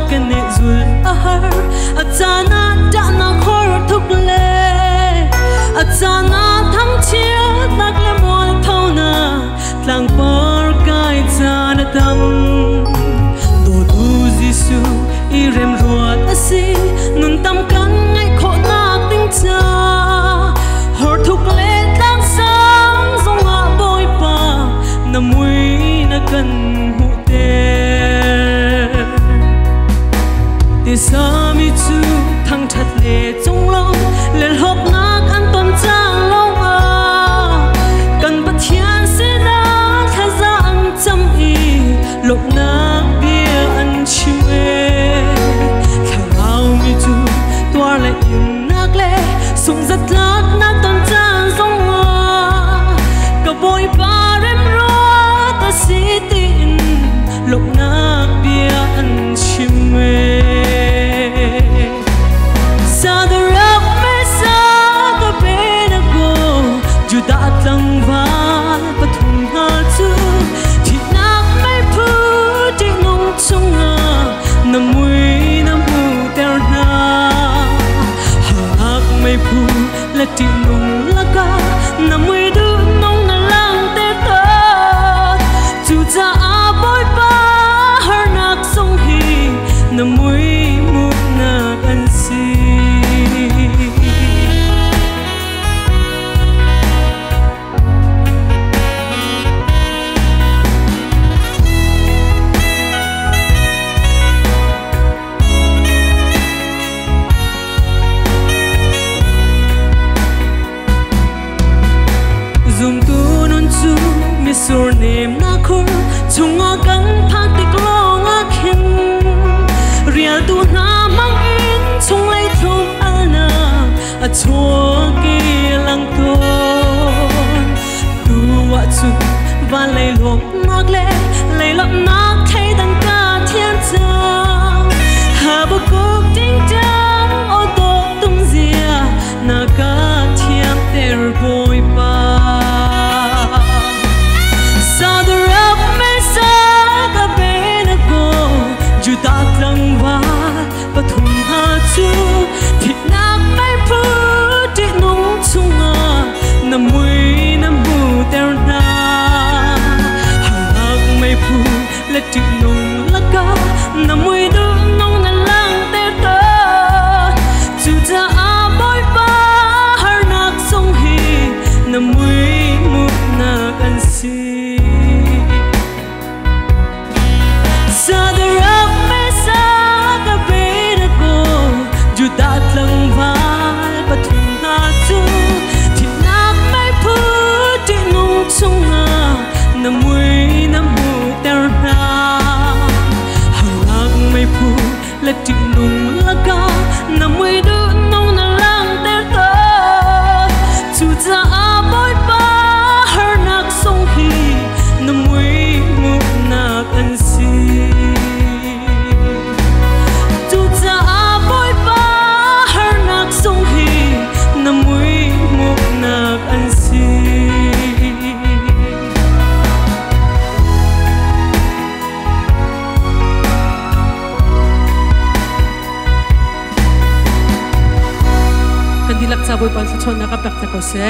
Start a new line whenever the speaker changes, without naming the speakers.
kan ne zul ahar achana da na khor thuk le achana tham chia nak le mon thona tlang par kai chana tam do tu jisu i rem ruat asi nun tam kan ngai kho nak ting cha hor thuk le tlang sang zong a boy pa na mui na kan hu te te sa mi chu thang that le chong lo le hop nak an ton chang long a kan pathian se na thaza an cham i lok na bia an chue tharau mi chu toar le in nak le sung zat lak na ton chang zong a ka boy pa rem ro ta si tin lok na bia an chue sa the rock me sa the benago juda tlang va pathum ha chu thi nak mai phu ti nong chunga na mui na mu ter na hak mai phu la ti nong la ka na mui du nong na lang te ta chu cha a boy pa har nak song hi na mui mu na kan si zoom tu nun chu mi sur nem na khur chunga kan phak tik long a khin rial tu na mang in chung lai thum ana a chua ki lang ton tu wa chu van lai lok nak le lai lok nak thai dan ka thian chang ha bu kok ting tang o to tum zia na ka thiam ter boy pa juda tlang va pathum ha chu thi nak mai phu ti nong chunga na mui na mu ter na hak mai phu le ti nong la ka na mui du nong na lang te ta chu cha a boy pa har nak song hi na mui mu na kan si sa the rock me sa ka benago juda tlang va pathum na chu thi nak mai phu ti nong chunga na mui na mu ter na hak mai phu le ti nong la ka na mui du nong na lang ter ta chu cha a boy pa har nak song hi na mui mu na kan si na mui mu nak an si kan dilak sa boy pan sa chon na kaprak ta ko se